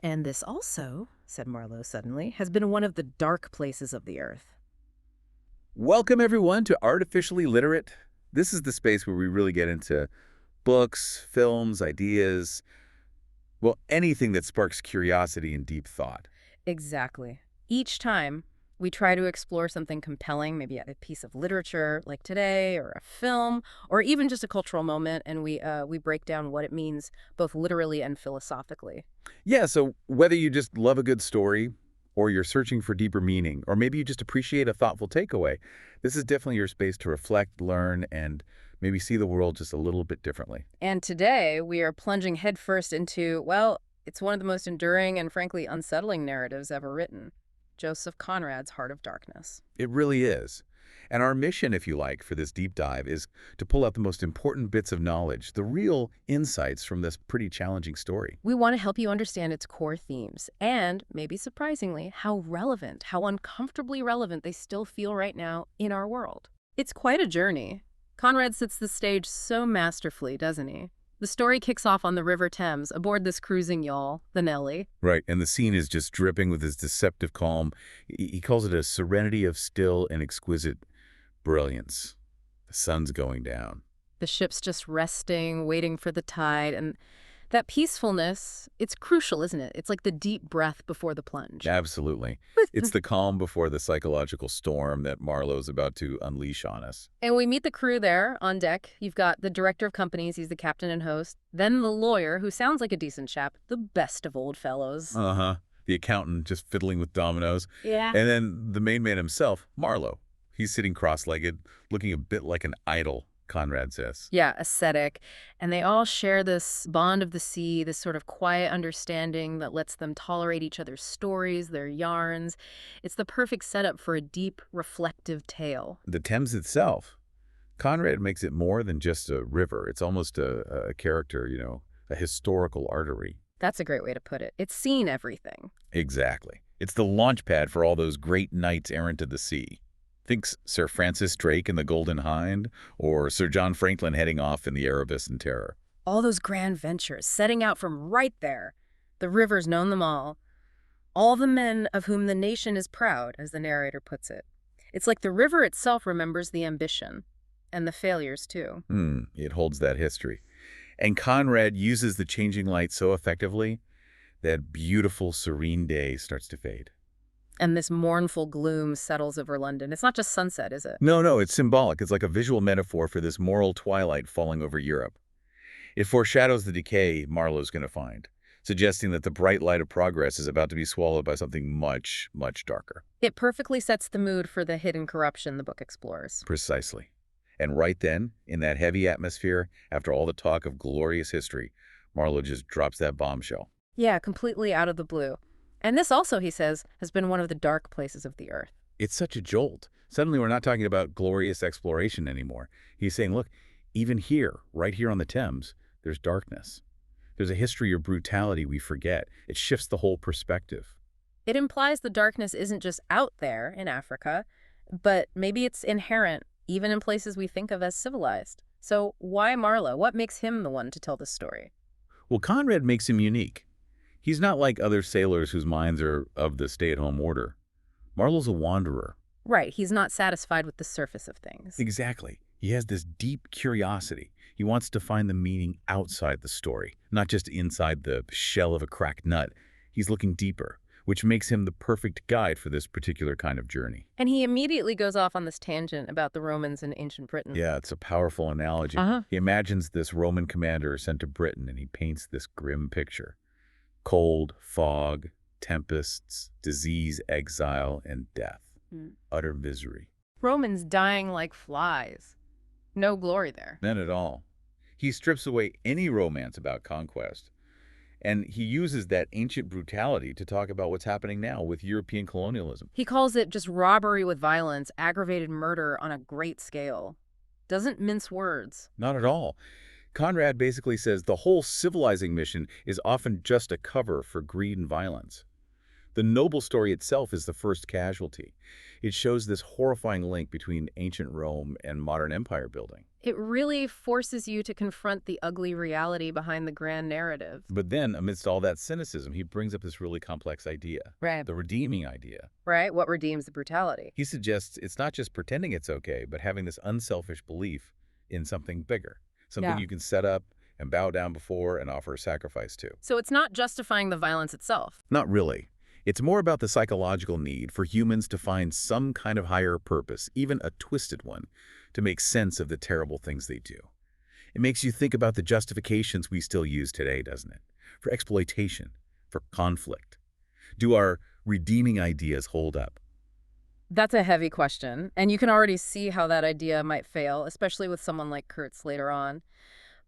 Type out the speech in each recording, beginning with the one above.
And this also, said Marlow suddenly, has been one of the dark places of the earth. Welcome, everyone, to Artificially Literate. This is the space where we really get into books, films, ideas, well, anything that sparks curiosity and deep thought. Exactly. Each time, we try to explore something compelling, maybe a piece of literature like today, or a film, or even just a cultural moment, and we break down what it means both literally and philosophically. Yeah, so whether you just love a good story, or you're searching for deeper meaning, or maybe you just appreciate a thoughtful takeaway, this is definitely your space to reflect, learn, and maybe see the world just a little bit differently. And today, we are plunging headfirst into, well, it's one of the most enduring and frankly unsettling narratives ever written. Joseph Conrad's Heart of Darkness. It really is. And our mission, if you like, for this deep dive is to pull out the most important bits of knowledge, the real insights from this pretty challenging story. We want to help you understand its core themes and, maybe surprisingly, how relevant, how uncomfortably relevant they still feel right now in our world. It's quite a journey. Conrad sets the stage so masterfully, doesn't he? The story kicks off on the River Thames aboard this cruising yawl, the Nellie. Right, and the scene is just dripping with his deceptive calm. He calls it a serenity of still and exquisite brilliance. The sun's going down. The ship's just resting, waiting for the tide, and that peacefulness, it's crucial, isn't it? It's like the deep breath before the plunge. Absolutely. It's the calm before the psychological storm that Marlowe's about to unleash on us. And we meet the crew there on deck. You've got the director of companies, he's the captain and host. Then the lawyer, who sounds like a decent chap, the best of old fellows. Uh-huh. The accountant just fiddling with dominoes. Yeah. And then the main man himself, Marlow. He's sitting cross-legged, looking a bit like an idol, Conrad says. Yeah, ascetic. And they all share this bond of the sea, this sort of quiet understanding that lets them tolerate each other's stories, their yarns. It's the perfect setup for a deep, reflective tale. The Thames itself, Conrad makes it more than just a river. It's almost a character, a historical artery. That's a great way to put it. It's seen everything. Exactly. It's the launch pad for all those great knights errant of the sea. Think Sir Francis Drake in the Golden Hind, or Sir John Franklin heading off in the Erebus and Terror. All those grand ventures setting out from right there. The river's known them all the men of whom the nation is proud, as the narrator puts it. It's like the river itself remembers the ambition, and the failures too. It holds that history. And Conrad uses the changing light so effectively that beautiful, serene day starts to fade. And this mournful gloom settles over London. It's not just sunset, is it? No, it's symbolic. It's like a visual metaphor for this moral twilight falling over Europe. It foreshadows the decay Marlowe's going to find, suggesting that the bright light of progress is about to be swallowed by something much, much darker. It perfectly sets the mood for the hidden corruption the book explores. Precisely. And right then, in that heavy atmosphere, after all the talk of glorious history, Marlowe just drops that bombshell. Yeah, completely out of the blue. And this also, he says, has been one of the dark places of the earth. It's such a jolt. Suddenly we're not talking about glorious exploration anymore. He's saying, look, even here, right here on the Thames, there's darkness. There's a history of brutality we forget. It shifts the whole perspective. It implies the darkness isn't just out there in Africa, but maybe it's inherent even in places we think of as civilized. So why Marlowe? What makes him the one to tell this story? Well, Conrad makes him unique. He's not like other sailors whose minds are of the stay-at-home order. Marlowe's a wanderer. Right, he's not satisfied with the surface of things. Exactly. He has this deep curiosity. He wants to find the meaning outside the story, not just inside the shell of a cracked nut. He's looking deeper, which makes him the perfect guide for this particular kind of journey. And he immediately goes off on this tangent about the Romans in ancient Britain. Yeah, it's a powerful analogy. He imagines this Roman commander sent to Britain, and he paints this grim picture. Cold, fog, tempests, disease, exile, and death. Utter misery. Romans dying like flies. No glory there. None at all. He strips away any romance about conquest, and he uses that ancient brutality to talk about what's happening now with European colonialism. He calls it just robbery with violence, aggravated murder on a great scale. Doesn't mince words. Not at all. Conrad basically says the whole civilizing mission is often just a cover for greed and violence. The noble story itself is the first casualty. It shows this horrifying link between ancient Rome and modern empire building. It really forces you to confront the ugly reality behind the grand narrative. But then, amidst all that cynicism, he brings up this really complex idea, Right. the redeeming idea. Right? What redeems the brutality? He suggests it's not just pretending it's okay, but having this unselfish belief in something bigger, something Yeah. you can set up and bow down before and offer a sacrifice to. So it's not justifying the violence itself. Not really. It's more about the psychological need for humans to find some kind of higher purpose, even a twisted one, to make sense of the terrible things they do. It makes you think about the justifications we still use today, doesn't it? For exploitation, for conflict. Do our redeeming ideas hold up? That's a heavy question, and you can already see how that idea might fail, especially with someone like Kurtz later on.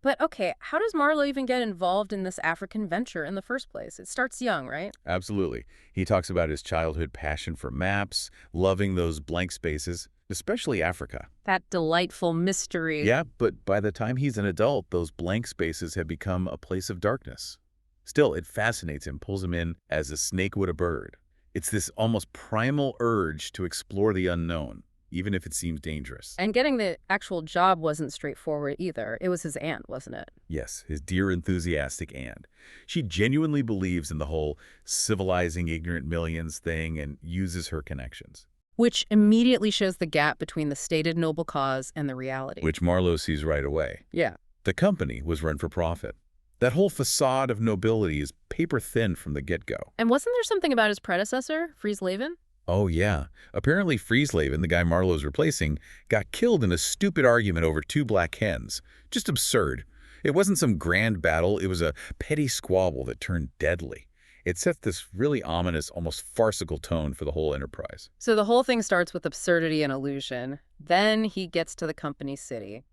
But okay, how does Marlow even get involved in this African venture in the first place? It starts young, right? Absolutely. He talks about his childhood passion for maps, loving those blank spaces, especially Africa. That delightful mystery. Yeah, but by the time he's an adult, those blank spaces have become a place of darkness. Still, it fascinates him, pulls him in as a snake would a bird. It's this almost primal urge to explore the unknown, even if it seems dangerous. And getting the actual job wasn't straightforward either. It was his aunt, wasn't it? Yes, his dear, enthusiastic aunt. She genuinely believes in the whole civilizing ignorant millions thing and uses her connections. Which immediately shows the gap between the stated noble cause and the reality. Which Marlow sees right away. Yeah. The company was run for profit. That whole facade of nobility is paper thin from the get-go. And wasn't there something about his predecessor, Friesleven? Oh, yeah. Apparently Friesleven, the guy Marlow's replacing, got killed in a stupid argument over 2 black hens. Just absurd. It wasn't some grand battle. It was a petty squabble that turned deadly. It sets this really ominous, almost farcical tone for the whole enterprise. So the whole thing starts with absurdity and illusion. Then he gets to the company city,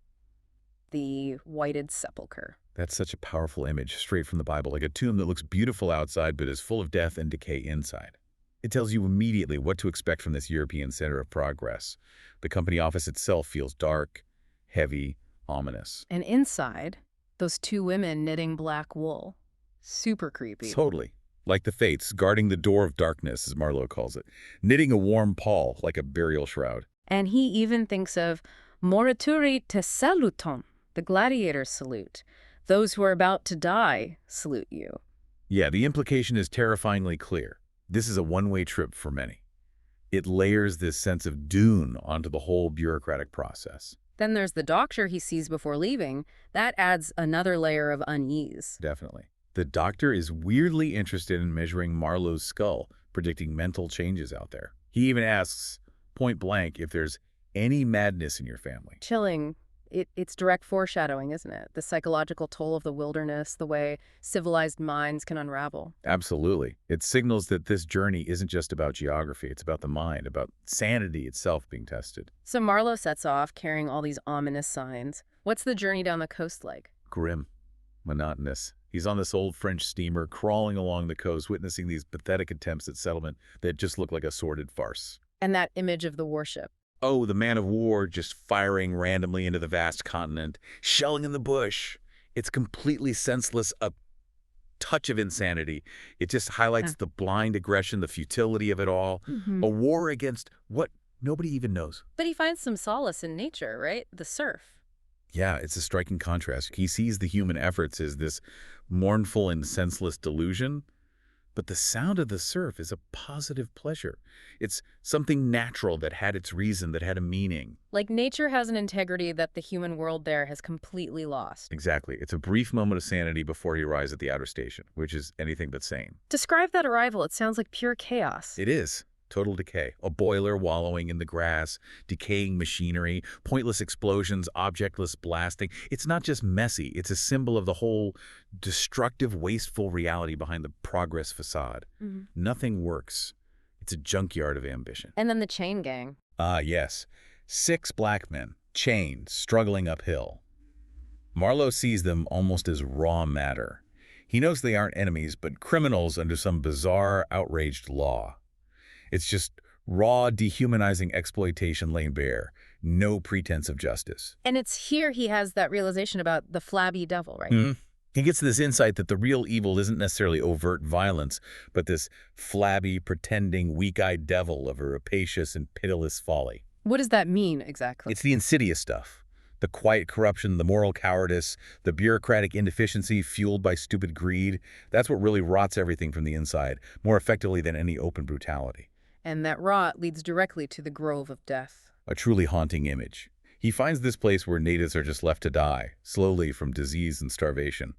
the whited sepulcher. That's such a powerful image, straight from the Bible, like a tomb that looks beautiful outside but is full of death and decay inside. It tells you immediately what to expect from this European center of progress. The company office itself feels dark, heavy, ominous. And inside, those 2 women knitting black wool. Super creepy. Totally. Like the fates, guarding the door of darkness, as Marlow calls it, knitting a warm pall like a burial shroud. And he even thinks of morituri te saluton, the gladiator's salute. Those who are about to die salute you. Yeah, the implication is terrifyingly clear. This is a one-way trip for many. It layers this sense of doom onto the whole bureaucratic process. Then there's the doctor he sees before leaving. That adds another layer of unease. Definitely. The doctor is weirdly interested in measuring Marlow's skull, predicting mental changes out there. He even asks, point blank, if there's any madness in your family. Chilling. It's direct foreshadowing, isn't it? The psychological toll of the wilderness, the way civilized minds can unravel. Absolutely. It signals that this journey isn't just about geography. It's about the mind, about sanity itself being tested. So Marlow sets off carrying all these ominous signs. What's the journey down the coast like? Grim. Monotonous. He's on this old French steamer crawling along the coast, witnessing these pathetic attempts at settlement that just look like a sordid farce. And that image of the warship. Oh, the man of war just firing randomly into the vast continent, shelling in the bush. It's completely senseless, a touch of insanity. It just highlights the blind aggression, the futility of it all. A war against what nobody even knows. But he finds some solace in nature, right? The surf. Yeah, it's a striking contrast. He sees the human efforts as this mournful and senseless delusion, but the sound of the surf is a positive pleasure. It's something natural that had its reason, that had a meaning. Like nature has an integrity that the human world there has completely lost. Exactly. It's a brief moment of sanity before he arrives at the outer station, which is anything but sane. Describe that arrival. It sounds like pure chaos. It is. Total decay. A boiler wallowing in the grass, decaying machinery, pointless explosions, objectless blasting. It's not just messy. It's a symbol of the whole destructive, wasteful reality behind the progress facade. Nothing works. It's a junkyard of ambition. And then the chain gang. Ah, yes. 6 black men, chained, struggling uphill. Marlow sees them almost as raw matter. He knows they aren't enemies, but criminals under some bizarre, outraged law. It's just raw, dehumanizing exploitation laid bare. No pretense of justice. And it's here he has that realization about the flabby devil, right? He gets this insight that the real evil isn't necessarily overt violence, but this flabby, pretending, weak-eyed devil of a rapacious and pitiless folly. What does that mean exactly? It's the insidious stuff. The quiet corruption, the moral cowardice, the bureaucratic inefficiency fueled by stupid greed, that's what really rots everything from the inside, more effectively than any open brutality. And that rot leads directly to the Grove of Death. A truly haunting image. He finds this place where natives are just left to die, slowly from disease and starvation.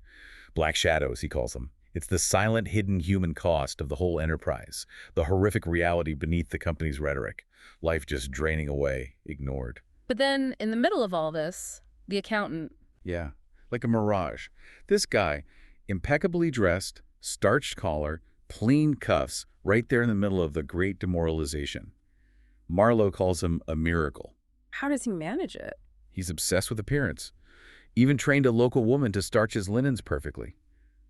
Black shadows, he calls them. It's the silent, hidden human cost of the whole enterprise, the horrific reality beneath the company's rhetoric. Life just draining away, ignored. But then, in the middle of all this, the accountant. Yeah, like a mirage. This guy, impeccably dressed, starched collar, clean cuffs, right there in the middle of the great demoralization. Marlow calls him a miracle. How does he manage it? He's obsessed with appearance. Even trained a local woman to starch his linens perfectly.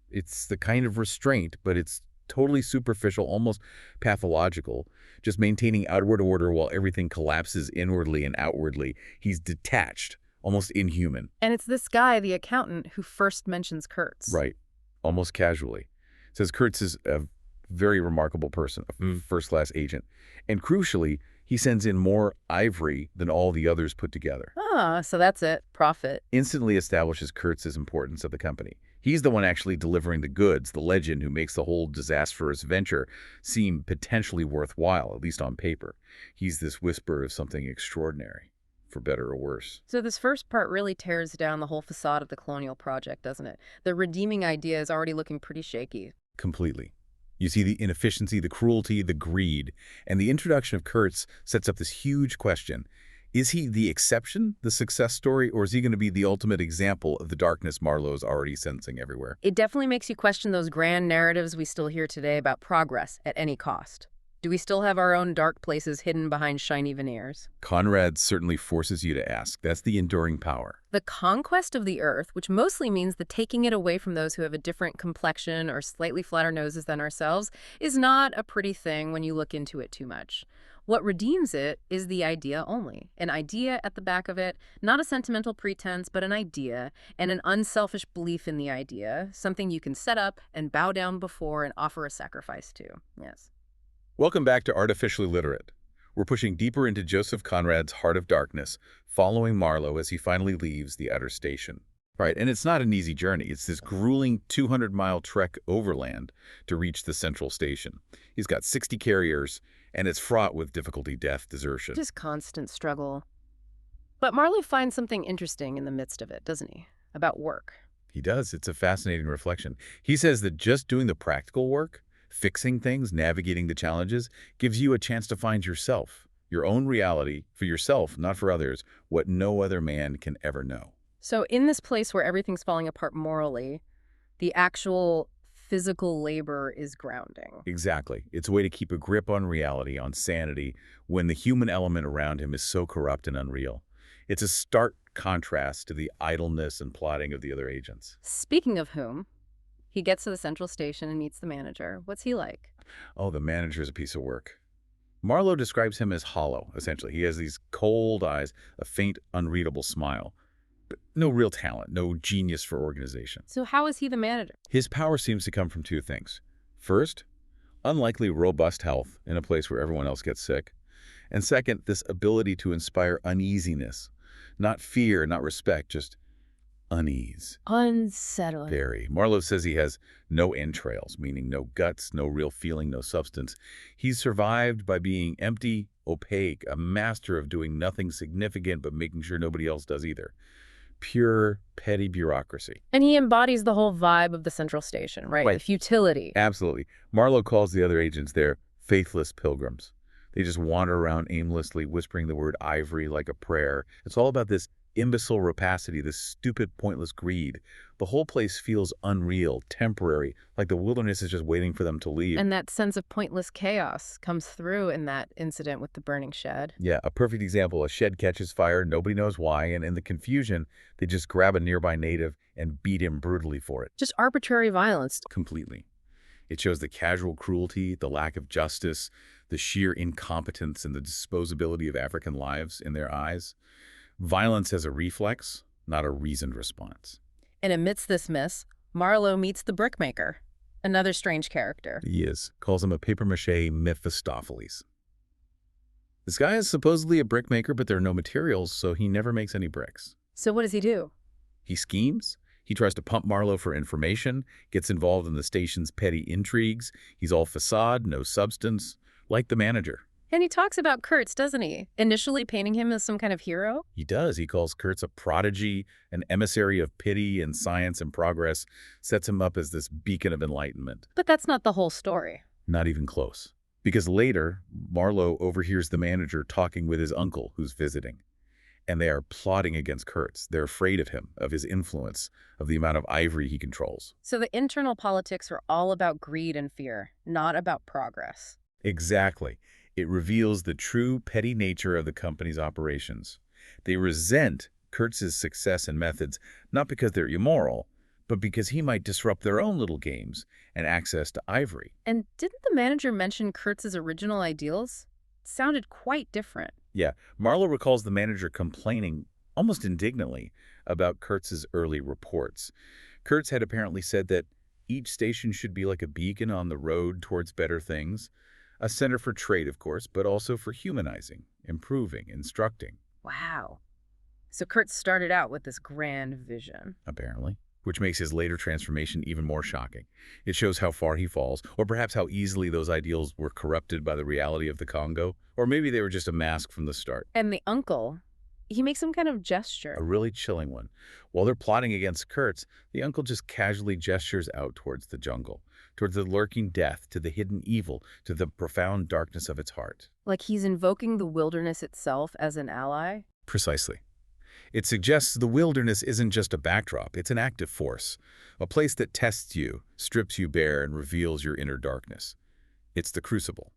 It's the kind of restraint, but it's totally superficial, almost pathological, just maintaining outward order while everything collapses inwardly and outwardly. He's detached, almost inhuman. And it's this guy, the accountant, who first mentions Kurtz. Right, almost casually. Says Kurtz is a very remarkable person, a first-class agent. And crucially, he sends in more ivory than all the others put together. Ah, so that's it. Profit. Instantly Establishes Kurtz's importance of the company. He's the one actually delivering the goods, the legend who makes the whole disastrous venture seem potentially worthwhile, at least on paper. He's this whisper of something extraordinary, for better or worse. So this first part really tears down the whole facade of the colonial project, doesn't it? The redeeming idea is already looking pretty shaky. Completely. You see the inefficiency, the cruelty, the greed, and the introduction of Kurtz sets up this huge question. Is he the exception, the success story, or is he going to be the ultimate example of the darkness Marlow's already sensing everywhere? It definitely makes you question those grand narratives we still hear today about progress at any cost. Do we still have our own dark places hidden behind shiny veneers? Conrad certainly forces you to ask. That's the enduring power. The conquest of the earth, which mostly means the taking it away from those who have a different complexion or slightly flatter noses than ourselves, is not a pretty thing when you look into it too much. What redeems it is the idea only. An idea at the back of it, not a sentimental pretense, but an idea, and an unselfish belief in the idea, something you can set up and bow down before and offer a sacrifice to. Yes. Welcome back to Artificially Literate. We're pushing deeper into Joseph Conrad's Heart of Darkness, following Marlow as he finally leaves the outer station. Right, and it's not an easy journey. It's this grueling 200-mile trek overland to reach the central station. He's got 60 carriers, and it's fraught with difficulty, death, desertion. Just constant struggle. But Marlow finds something interesting in the midst of it, doesn't he? About work. He does. It's a fascinating reflection. He says that just doing the practical work, fixing things, navigating the challenges, gives you a chance to find yourself, your own reality, for yourself, not for others, what no other man can ever know. So in this place where everything's falling apart morally, the actual physical labor is grounding. Exactly. It's a way to keep a grip on reality, on sanity, when the human element around him is so corrupt and unreal. It's a stark contrast to the idleness and plotting of the other agents. Speaking of whom, he gets to the central station and meets the manager. What's he like? Oh, the manager's a piece of work. Marlow describes him as hollow, essentially. He has these cold eyes, a faint, unreadable smile. But no real talent, no genius for organization. So how is he the manager? His power seems to come from two things. First, unlikely robust health in a place where everyone else gets sick. And second, this ability to inspire uneasiness. Not fear, not respect, just unease. Unsettling. Very. Marlow says he has no entrails, meaning no guts, no real feeling, no substance. He's survived by being empty, opaque, a master of doing nothing significant but making sure nobody else does either. Pure, petty bureaucracy. And he embodies the whole vibe of the central station, right? The futility. Absolutely. Marlow calls the other agents there faithless pilgrims. They just wander around aimlessly, whispering the word ivory like a prayer. It's all about this imbecile rapacity, this stupid, pointless greed. The whole place feels unreal, temporary, like the wilderness is just waiting for them to leave. And that sense of pointless chaos comes through in that incident with the burning shed. Yeah, a perfect example. A shed catches fire, nobody knows why, and in the confusion, they just grab a nearby native and beat him brutally for it. Just arbitrary violence. Completely. It shows the casual cruelty, the lack of justice, the sheer incompetence and the disposability of African lives in their eyes. Violence as a reflex, not a reasoned response. And amidst this mess, Marlow meets the brickmaker, another strange character. He is. Calls him a papier-mâché Mephistopheles. This guy is supposedly a brickmaker, but there are no materials, so he never makes any bricks. So what does he do? He schemes. He tries to pump Marlow for information, gets involved in the station's petty intrigues. He's all facade, no substance, like the manager. And he talks about Kurtz, doesn't he? Initially painting him as some kind of hero? He does. He calls Kurtz a prodigy, an emissary of pity and science and progress, sets him up as this beacon of enlightenment. But that's not the whole story. Not even close. Because later, Marlow overhears the manager talking with his uncle who's visiting. And they are plotting against Kurtz. They're afraid of him, of his influence, of the amount of ivory he controls. So the internal politics are all about greed and fear, not about progress. Exactly. It reveals the true petty nature of the company's operations. They resent Kurtz's success and methods, not because they're immoral, but because he might disrupt their own little games and access to ivory. And didn't the manager mention Kurtz's original ideals? It sounded quite different. Yeah, Marlow recalls the manager complaining, almost indignantly, about Kurtz's early reports. Kurtz had apparently said that each station should be like a beacon on the road towards better things. A center for trade, of course, but also for humanizing, improving, instructing. Wow. So Kurtz started out with this grand vision. Apparently. Which makes his later transformation even more shocking. It shows how far he falls, or perhaps how easily those ideals were corrupted by the reality of the Congo, or maybe they were just a mask from the start. And the uncle, he makes some kind of gesture. A really chilling one. While they're plotting against Kurtz, the uncle just casually gestures out towards the jungle, towards the lurking death, to the hidden evil, to the profound darkness of its heart. Like he's invoking the wilderness itself as an ally? Precisely. It suggests the wilderness isn't just a backdrop, it's an active force, a place that tests you, strips you bare, and reveals your inner darkness. It's the crucible.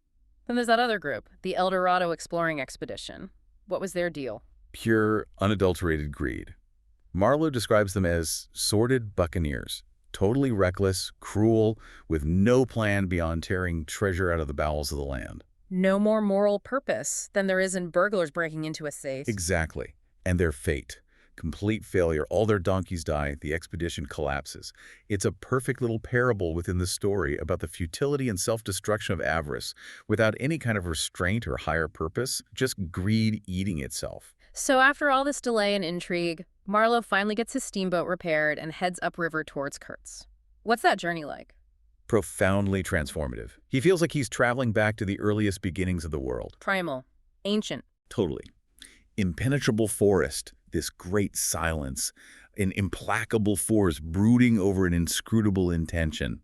Then there's that other group, the El Dorado Exploring Expedition. What was their deal? Pure, unadulterated greed. Marlow describes them as sordid buccaneers, totally reckless, cruel, with no plan beyond tearing treasure out of the bowels of the land. No more moral purpose than there is in burglars breaking into a safe. Exactly. And their fate. Complete failure. All their donkeys die. The expedition collapses. It's a perfect little parable within the story about the futility and self-destruction of avarice, without any kind of restraint or higher purpose, just greed eating itself. So after all this delay and intrigue, Marlow finally gets his steamboat repaired and heads upriver towards Kurtz. What's that journey like? Profoundly transformative. He feels like he's traveling back to the earliest beginnings of the world. Primal. Ancient. Totally. Impenetrable forest, this great silence, an implacable force brooding over an inscrutable intention.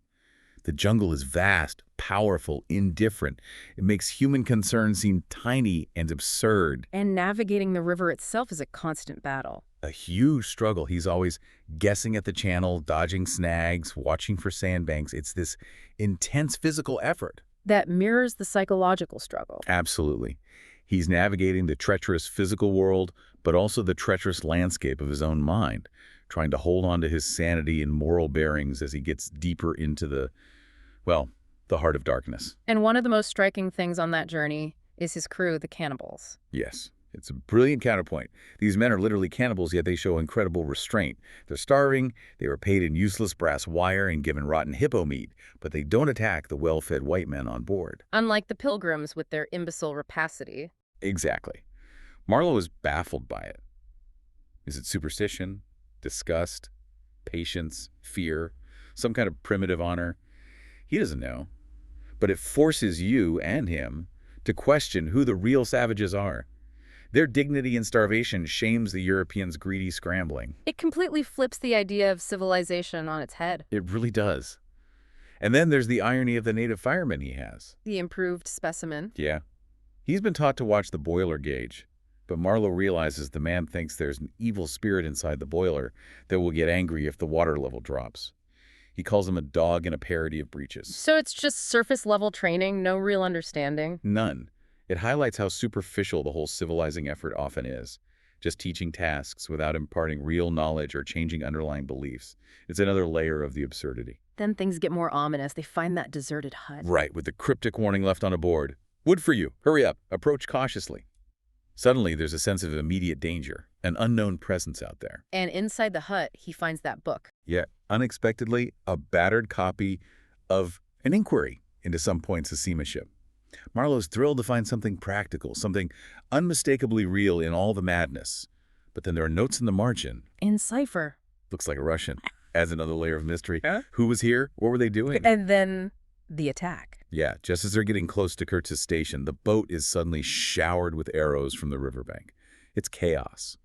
The jungle is vast, powerful, indifferent. It makes human concern seem tiny and absurd. And navigating the river itself is a constant battle. A huge struggle. He's always guessing at the channel, dodging snags, watching for sandbanks. It's this intense physical effort. That mirrors the psychological struggle. Absolutely. He's navigating the treacherous physical world, but also the treacherous landscape of his own mind, trying to hold on to his sanity and moral bearings as he gets deeper into the heart of darkness. And one of the most striking things on that journey is his crew, the cannibals. Yes, it's a brilliant counterpoint. These men are literally cannibals, yet they show incredible restraint. They're starving, they were paid in useless brass wire and given rotten hippo meat, but they don't attack the well-fed white men on board. Unlike the pilgrims with their imbecile rapacity. Exactly. Marlow is baffled by it. Is it superstition, disgust, patience, fear, some kind of primitive honor? He doesn't know. But it forces you and him to question who the real savages are. Their dignity and starvation shames the Europeans' greedy scrambling. It completely flips the idea of civilization on its head. It really does. And then there's the irony of the native fireman he has. The improved specimen. Yeah. He's been taught to watch the boiler gauge, but Marlow realizes the man thinks there's an evil spirit inside the boiler that will get angry if the water level drops. He calls him a dog in a parody of breeches. So it's just surface-level training, no real understanding? None. It highlights how superficial the whole civilizing effort often is. Just teaching tasks without imparting real knowledge or changing underlying beliefs. It's another layer of the absurdity. Then things get more ominous. They find that deserted hut. Right, with the cryptic warning left on a board. Wood for you. Hurry up. Approach cautiously. Suddenly, there's a sense of immediate danger, an unknown presence out there. And inside the hut, he finds that book. Yeah, unexpectedly, a battered copy of an inquiry into some points of seamanship. Marlow's thrilled to find something practical, something unmistakably real in all the madness. But then there are notes in the margin. In cipher. Looks like a Russian. Adds another layer of mystery. Huh? Who was here? What were they doing? And then the attack. Yeah, just as they're getting close to Kurtz's station, the boat is suddenly showered with arrows from the riverbank. It's chaos.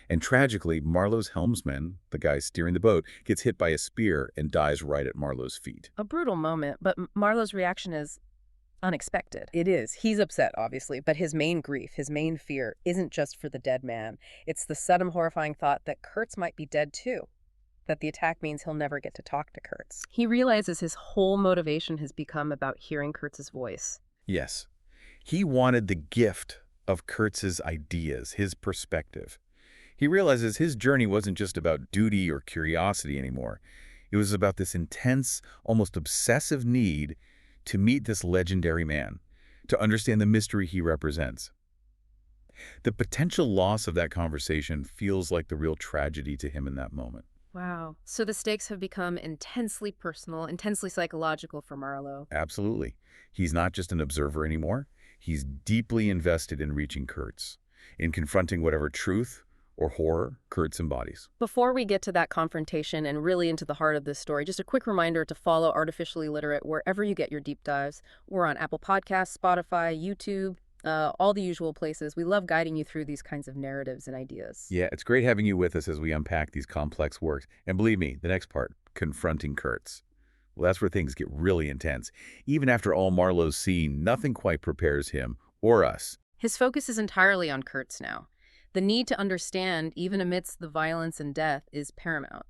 And tragically, Marlow's helmsman, the guy steering the boat, gets hit by a spear and dies right at Marlow's feet. A brutal moment, but Marlow's reaction is unexpected. It is. He's upset, obviously, but his main grief, his main fear, isn't just for the dead man. It's the sudden horrifying thought that Kurtz might be dead too. That the attack means he'll never get to talk to Kurtz. He realizes his whole motivation has become about hearing Kurtz's voice. Yes. He wanted the gift of Kurtz's ideas, his perspective. He realizes his journey wasn't just about duty or curiosity anymore. It was about this intense, almost obsessive need to meet this legendary man, to understand the mystery he represents. The potential loss of that conversation feels like the real tragedy to him in that moment. Wow. So the stakes have become intensely personal, intensely psychological for Marlow. Absolutely. He's not just an observer anymore. He's deeply invested in reaching Kurtz, in confronting whatever truth or horror Kurtz embodies. Before we get to that confrontation and really into the heart of this story, just a quick reminder to follow Artificially Literate wherever you get your deep dives. We're on Apple Podcasts, Spotify, YouTube, all the usual places. We love guiding you through these kinds of narratives and ideas. Yeah, it's great having you with us as we unpack these complex works. And believe me, the next part, confronting Kurtz. Well, that's where things get really intense. Even after all Marlow's seen, nothing quite prepares him or us. His focus is entirely on Kurtz now. The need to understand, even amidst the violence and death, is paramount.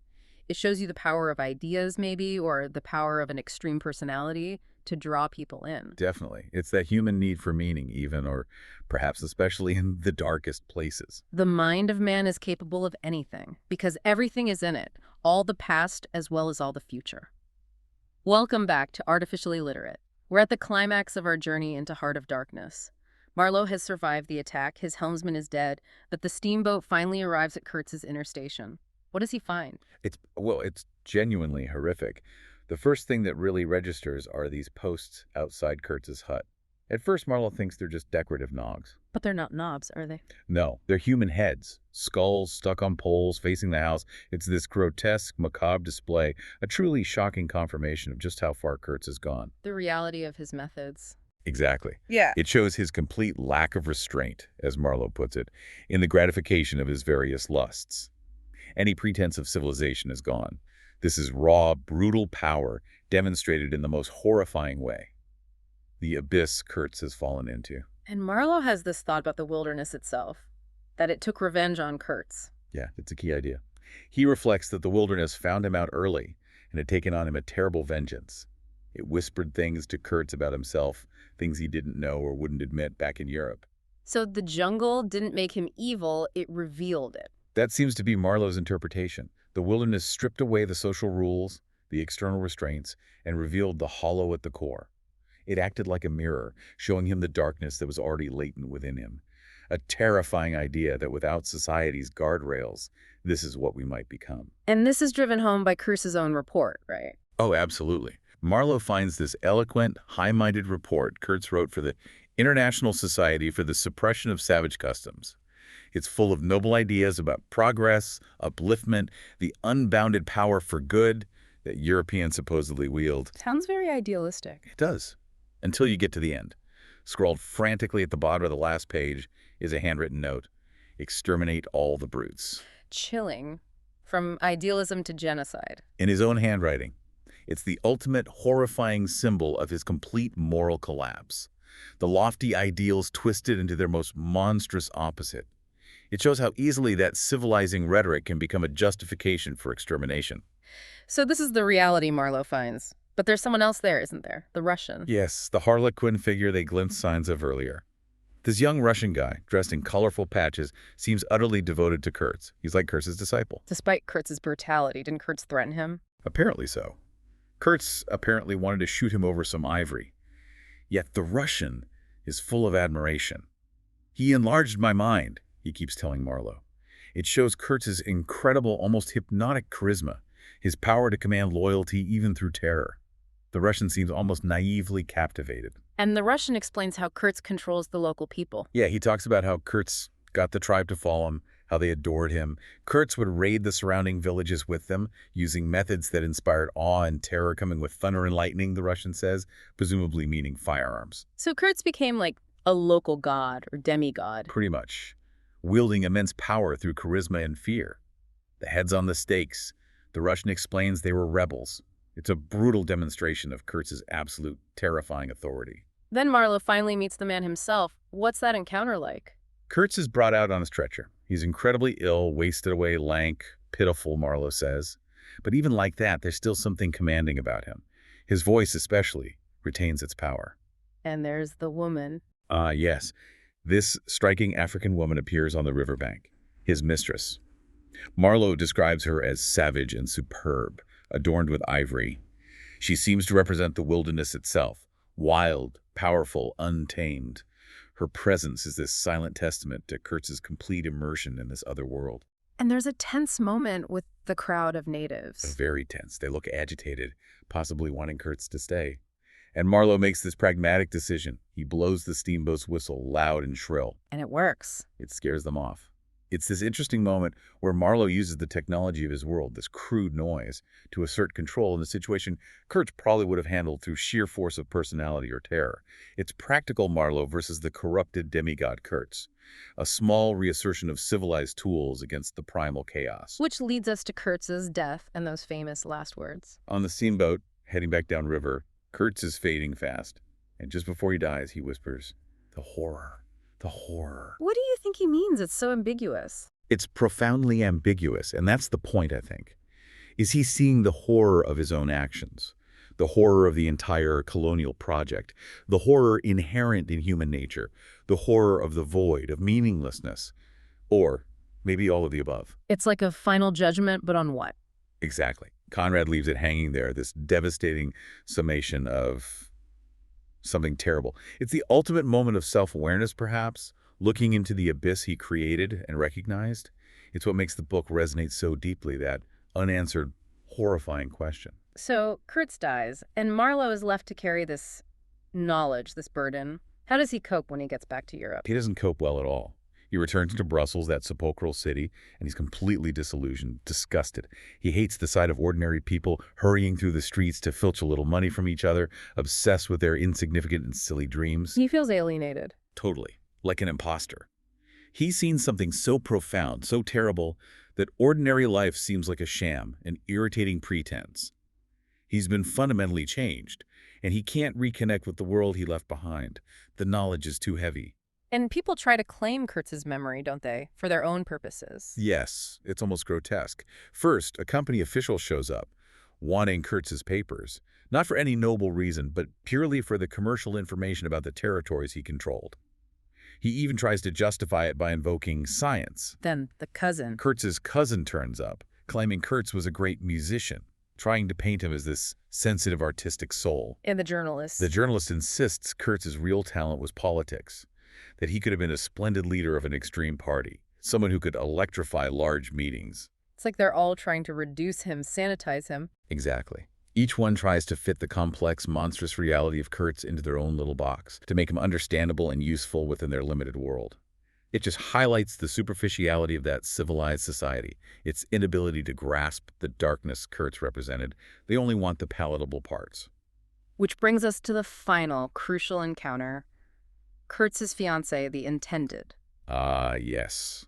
It shows you the power of ideas, maybe, or the power of an extreme personality to draw people in. Definitely. It's that human need for meaning, even, or perhaps especially in the darkest places. The mind of man is capable of anything, because everything is in it, all the past as well as all the future. Welcome back to Artificially Literate. We're at the climax of our journey into Heart of Darkness. Marlow has survived the attack, his helmsman is dead, but the steamboat finally arrives at Kurtz's inner station. What does he find? It's genuinely horrific. The first thing that really registers are these posts outside Kurtz's hut. At first, Marlow thinks they're just decorative nogs. But they're not knobs, are they? No, they're human heads, skulls stuck on poles facing the house. It's this grotesque, macabre display, a truly shocking confirmation of just how far Kurtz has gone. The reality of his methods. Exactly. Yeah. It shows his complete lack of restraint, as Marlow puts it, in the gratification of his various lusts. Any pretense of civilization is gone. This is raw, brutal power demonstrated in the most horrifying way. The abyss Kurtz has fallen into. And Marlow has this thought about the wilderness itself, that it took revenge on Kurtz. Yeah, it's a key idea. He reflects that the wilderness found him out early and had taken on him a terrible vengeance. It whispered things to Kurtz about himself, things he didn't know or wouldn't admit back in Europe. So the jungle didn't make him evil, it revealed it. That seems to be Marlow's interpretation. The wilderness stripped away the social rules, the external restraints, and revealed the hollow at the core. It acted like a mirror, showing him the darkness that was already latent within him. A terrifying idea that without society's guardrails, this is what we might become. And this is driven home by Kurtz's own report, right? Oh, absolutely. Marlow finds this eloquent, high-minded report Kurtz wrote for the International Society for the Suppression of Savage Customs. It's full of noble ideas about progress, upliftment, the unbounded power for good that Europeans supposedly wield. Sounds very idealistic. It does, until you get to the end. Scrawled frantically at the bottom of the last page is a handwritten note. Exterminate all the brutes. Chilling. From idealism to genocide. In his own handwriting. It's the ultimate horrifying symbol of his complete moral collapse. The lofty ideals twisted into their most monstrous opposite. It shows how easily that civilizing rhetoric can become a justification for extermination. So this is the reality Marlow finds. But there's someone else there, isn't there? The Russian. Yes, the harlequin figure they glimpsed signs of earlier. This young Russian guy, dressed in colorful patches, seems utterly devoted to Kurtz. He's like Kurtz's disciple. Despite Kurtz's brutality, didn't Kurtz threaten him? Apparently so. Kurtz apparently wanted to shoot him over some ivory. Yet the Russian is full of admiration. He enlarged my mind, he keeps telling Marlow. It shows Kurtz's incredible, almost hypnotic charisma, his power to command loyalty even through terror. The Russian seems almost naively captivated. And the Russian explains how Kurtz controls the local people. Yeah, he talks about how Kurtz got the tribe to follow him, how they adored him. Kurtz would raid the surrounding villages with them, using methods that inspired awe and terror, coming with thunder and lightning, the Russian says, presumably meaning firearms. So Kurtz became like a local god or demigod. Pretty much. Wielding immense power through charisma and fear. The heads on the stakes. The Russian explains they were rebels. It's a brutal demonstration of Kurtz's absolute terrifying authority. Then Marlow finally meets the man himself. What's that encounter like? Kurtz is brought out on a stretcher. He's incredibly ill, wasted away, lank, pitiful, Marlow says. But even like that, there's still something commanding about him. His voice, especially, retains its power. And there's the woman. Yes. This striking African woman appears on the riverbank, his mistress. Marlow describes her as savage and superb, adorned with ivory. She seems to represent the wilderness itself, wild, powerful, untamed. Her presence is this silent testament to Kurtz's complete immersion in this other world. And there's a tense moment with the crowd of natives. Very tense. They look agitated, possibly wanting Kurtz to stay. And Marlow makes this pragmatic decision. He blows the steamboat's whistle loud and shrill. And it works. It scares them off. It's this interesting moment where Marlow uses the technology of his world, this crude noise, to assert control in a situation Kurtz probably would have handled through sheer force of personality or terror. It's practical Marlow versus the corrupted demigod Kurtz, a small reassertion of civilized tools against the primal chaos. Which leads us to Kurtz's death and those famous last words. On the steamboat, heading back downriver, Kurtz is fading fast, and just before he dies, he whispers, "The horror. The horror." What do you think he means? It's so ambiguous. It's profoundly ambiguous, and that's the point, I think. Is he seeing the horror of his own actions? The horror of the entire colonial project? The horror inherent in human nature? The horror of the void, of meaninglessness? Or maybe all of the above? It's like a final judgment, but on what? Exactly. Conrad leaves it hanging there, this devastating summation of something terrible. It's the ultimate moment of self-awareness, perhaps, looking into the abyss he created and recognized. It's what makes the book resonate so deeply, that unanswered, horrifying question. So Kurtz dies, and Marlow is left to carry this knowledge, this burden. How does he cope when he gets back to Europe? He doesn't cope well at all. He returns to Brussels, that sepulchral city, and he's completely disillusioned, disgusted. He hates the sight of ordinary people hurrying through the streets to filch a little money from each other, obsessed with their insignificant and silly dreams. He feels alienated. Totally, like an imposter. He's seen something so profound, so terrible, that ordinary life seems like a sham, an irritating pretense. He's been fundamentally changed, and he can't reconnect with the world he left behind. The knowledge is too heavy. And people try to claim Kurtz's memory, don't they, for their own purposes? Yes, it's almost grotesque. First, a company official shows up, wanting Kurtz's papers, not for any noble reason, but purely for the commercial information about the territories he controlled. He even tries to justify it by invoking science. Then the cousin. Kurtz's cousin turns up, claiming Kurtz was a great musician, trying to paint him as this sensitive artistic soul. And the journalist. The journalist insists Kurtz's real talent was politics, that he could have been a splendid leader of an extreme party, someone who could electrify large meetings. It's like they're all trying to reduce him, sanitize him. Exactly. Each one tries to fit the complex, monstrous reality of Kurtz into their own little box, to make him understandable and useful within their limited world. It just highlights the superficiality of that civilized society, its inability to grasp the darkness Kurtz represented. They only want the palatable parts. Which brings us to the final, crucial encounter. Kurtz's fiancée, the intended. Yes.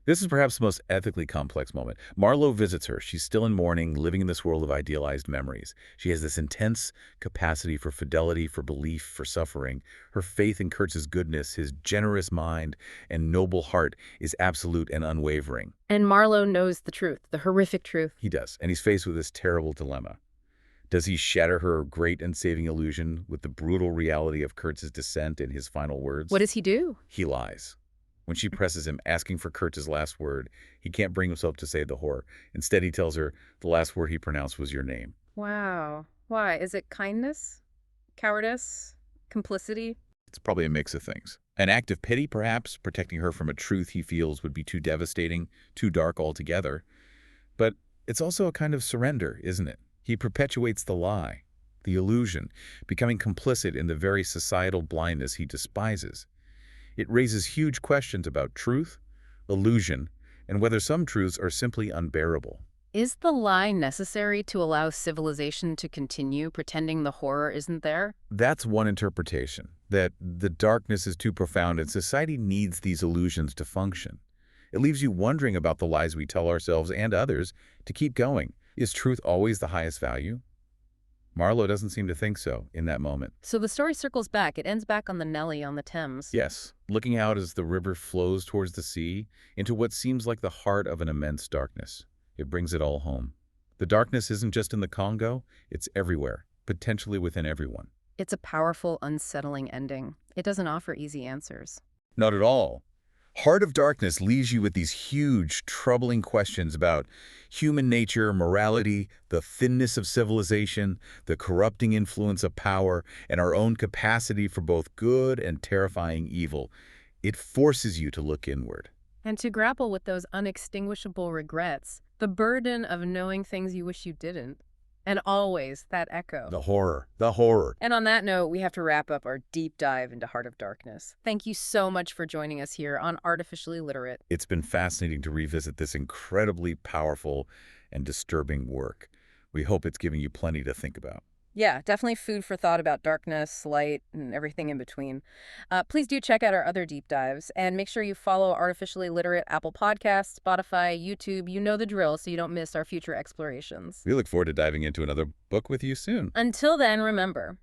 This is perhaps the most ethically complex moment. Marlow visits her. She's still in mourning, living in this world of idealized memories. She has this intense capacity for fidelity, for belief, for suffering. Her faith in Kurtz's goodness, his generous mind and noble heart is absolute and unwavering. And Marlow knows the truth, the horrific truth. He does, and he's faced with this terrible dilemma. Does he shatter her great and saving illusion with the brutal reality of Kurtz's descent in his final words? What does he do? He lies. When she presses him, asking for Kurtz's last word, he can't bring himself to say the horror. Instead, he tells her the last word he pronounced was your name. Wow. Why? Is it kindness? Cowardice? Complicity? It's probably a mix of things. An act of pity, perhaps, protecting her from a truth he feels would be too devastating, too dark altogether. But it's also a kind of surrender, isn't it? He perpetuates the lie, the illusion, becoming complicit in the very societal blindness he despises. It raises huge questions about truth, illusion, and whether some truths are simply unbearable. Is the lie necessary to allow civilization to continue pretending the horror isn't there? That's one interpretation, that the darkness is too profound and society needs these illusions to function. It leaves you wondering about the lies we tell ourselves and others to keep going. Is truth always the highest value? Marlow doesn't seem to think so in that moment. So the story circles back. It ends back on the Nelly on the Thames. Yes, looking out as the river flows towards the sea into what seems like the heart of an immense darkness. It brings it all home. The darkness isn't just in the Congo, it's everywhere, potentially within everyone. It's a powerful, unsettling ending. It doesn't offer easy answers. Not at all. Heart of Darkness leaves you with these huge, troubling questions about human nature, morality, the thinness of civilization, the corrupting influence of power, and our own capacity for both good and terrifying evil. It forces you to look inward. And to grapple with those unextinguishable regrets, the burden of knowing things you wish you didn't, and always that echo. The horror, the horror. And on that note, we have to wrap up our deep dive into Heart of Darkness. Thank you so much for joining us here on Artificially Literate. It's been fascinating to revisit this incredibly powerful and disturbing work. We hope it's giving you plenty to think about. Yeah, definitely food for thought about darkness, light, and everything in between. Please do check out our other deep dives, and make sure you follow Artificially Literate Apple Podcasts, Spotify, YouTube. You know the drill, so you don't miss our future explorations. We look forward to diving into another book with you soon. Until then, remember,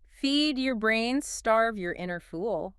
feed your brain, starve your inner fool.